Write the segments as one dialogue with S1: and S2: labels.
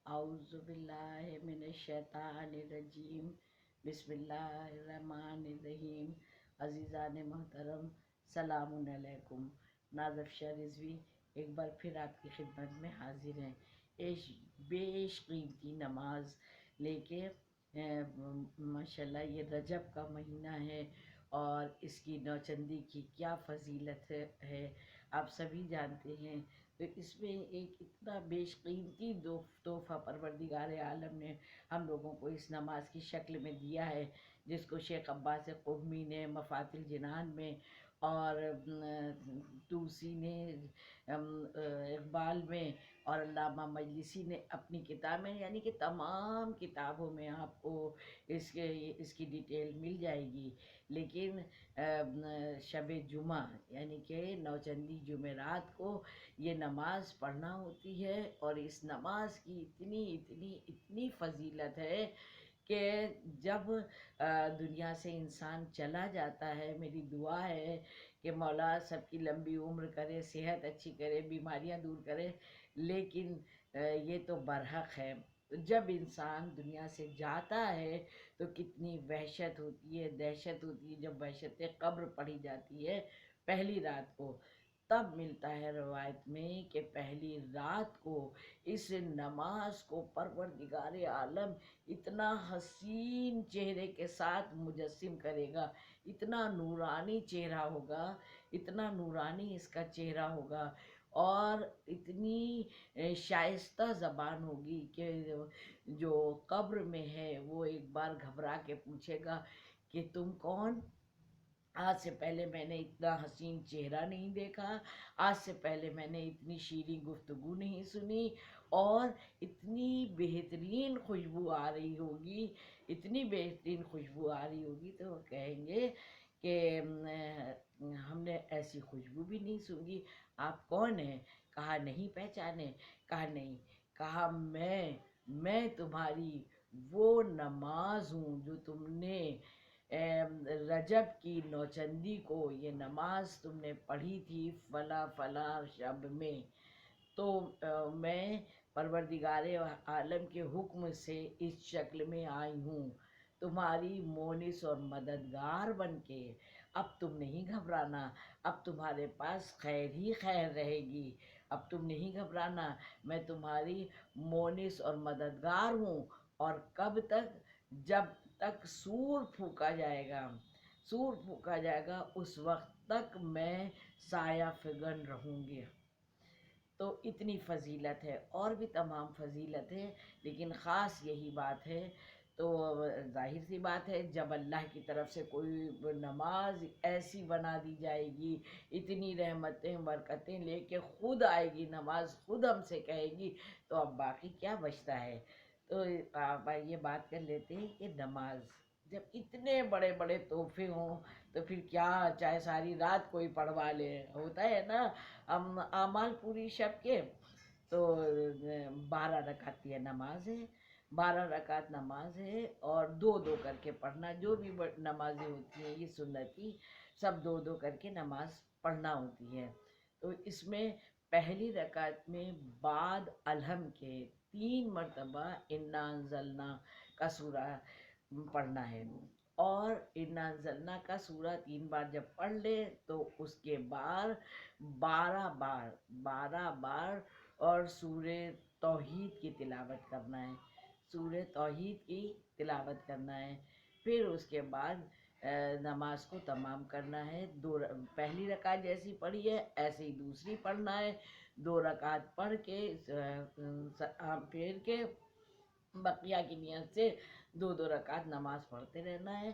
S1: اعوذ باللہ من الشیطان الرجیم، بسم اللہ الرحمن الرحیم۔ عزیزان محترم، سلام علیکم۔ ناظف شاہ رضوی ایک بار پھر آپ کی خدمت میں حاضر ہیں، بیش قیمتی نماز لے کے۔ ماشاءاللہ یہ رجب کا مہینہ ہے اور اس کی نوچندی کی کیا فضیلت ہے آپ سبھی جانتے ہیں۔ تو اس میں ایک اتنا بیش قیمتی تحفہ پروردگار عالم نے ہم لوگوں کو اس نماز کی شکل میں دیا ہے، جس کو شیخ عباس قمی نے مفاتح الجنان میں اور توسی نے اقبال میں اور علامہ مجلسی نے اپنی کتاب میں، یعنی کہ تمام کتابوں میں آپ کو اس کی ڈیٹیل مل جائے گی۔ لیکن شب جمعہ یعنی کہ نوچندی جمعرات کو یہ نماز پڑھنا ہوتی ہے، اور اس نماز کی اتنی فضیلت ہے کہ جب دنیا سے انسان چلا جاتا ہے، میری دعا ہے کہ مولا سب کی لمبی عمر کرے، صحت اچھی کرے، بیماریاں دور کرے، لیکن یہ تو برحق ہے، جب انسان دنیا سے جاتا ہے تو کتنی وحشت ہوتی ہے، دہشت ہوتی ہے۔ جب وحشت قبر پڑھی جاتی ہے پہلی رات کو، تب ملتا ہے روایت میں کہ پہلی رات کو اس نماز کو پروردگار عالم اتنا حسین چہرے کے ساتھ مجسم کرے گا، اتنا نورانی چہرہ ہوگا، اتنا نورانی اس کا چہرہ ہوگا، اور اتنی شائستہ زبان ہوگی کہ جو قبر میں ہے وہ ایک بار گھبرا کے پوچھے گا کہ تم کون؟ آج سے پہلے میں نے اتنا حسین چہرہ نہیں دیکھا، آج سے پہلے میں نے اتنی شیریں گفتگو نہیں سنی، اور اتنی بہترین خوشبو آ رہی ہوگی، اتنی بہترین خوشبو آ رہی ہوگی۔ تو وہ کہیں گے کہ ہم نے ایسی خوشبو بھی نہیں سونگھی، آپ کون ہیں؟ کہا نہیں پہچانے؟ کہا نہیں، کہا میں تمہاری وہ نماز ہوں جو تم نے رجب کی نوچندی کو یہ نماز تم نے پڑھی تھی فلاں فلاں شب میں۔ تو میں پروردگار عالم کے حکم سے اس شکل میں آئی ہوں، تمہاری مونس اور مددگار بن کے۔ اب تم نہیں گھبرانا، اب تمہارے پاس خیر ہی خیر رہے گی، اب تم نہیں گھبرانا، میں تمہاری مونس اور مددگار ہوں۔ اور کب تک؟ جب تک سور پھونکا جائے گا، سور پھونکا جائے گا اس وقت تک میں سایہ فگن رہوں گی۔ تو اتنی فضیلت ہے، اور بھی تمام فضیلت ہے، لیکن خاص یہی بات ہے۔ تو ظاہر سی بات ہے جب اللہ کی طرف سے کوئی نماز ایسی بنا دی جائے گی، اتنی رحمتیں برکتیں لے کے خود آئے گی نماز، خود ہم سے کہے گی، تو اب باقی کیا بچتا ہے؟ تو آپ یہ بات کر لیتے ہیں کہ نماز جب اتنے بڑے بڑے تحفے ہوں تو پھر کیا چاہے ساری رات کوئی پڑھوا لے، ہوتا ہے نا اعمال پوری شب کے۔ تو 12 رکعت کی نماز ہے، 12 رکعت نماز ہے، اور دو دو کر کے پڑھنا، جو بھی نمازیں ہوتی ہیں یہ سنتی، سب دو دو کر کے نماز پڑھنا ہوتی ہے۔ تو اس میں پہلی رکعت میں بعد الحم کے 3 مرتبہ انا انزلنا کا سورہ پڑھنا ہے، اور انا انزلنا کا سورہ 3 بار جب پڑھ لے تو اس کے بعد 12 بار اور سورہ توحید کی تلاوت کرنا ہے، سورہ توحید کی تلاوت کرنا ہے۔ پھر اس کے بعد نماز کو تمام کرنا ہے، پہلی رکعت جیسی پڑھی ہے ایسے ہی دوسری پڑھنا ہے، 2 رکعت پڑھ کے پھر کے بقیہ کی نیت سے 2 2 رکعت نماز پڑھتے رہنا ہے۔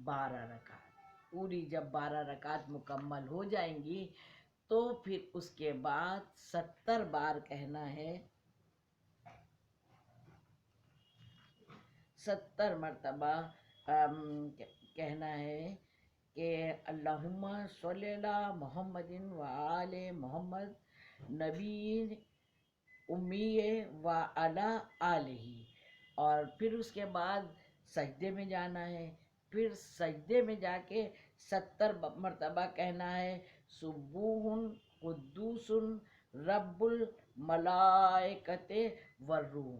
S1: 12 رکعت پوری، جب 12 رکعت مکمل ہو جائیں گی تو پھر اس کے بعد 70 بار کہنا ہے، 70 مرتبہ کہنا ہے کہ اللہم صلی علی محمد و آل محمد نبی امی و علی آلہ، اور پھر اس کے بعد سجدے میں جانا ہے، پھر سجدے میں جا کے 70 مرتبہ کہنا ہے سبوح قدوس رب الملائکۃ والروح،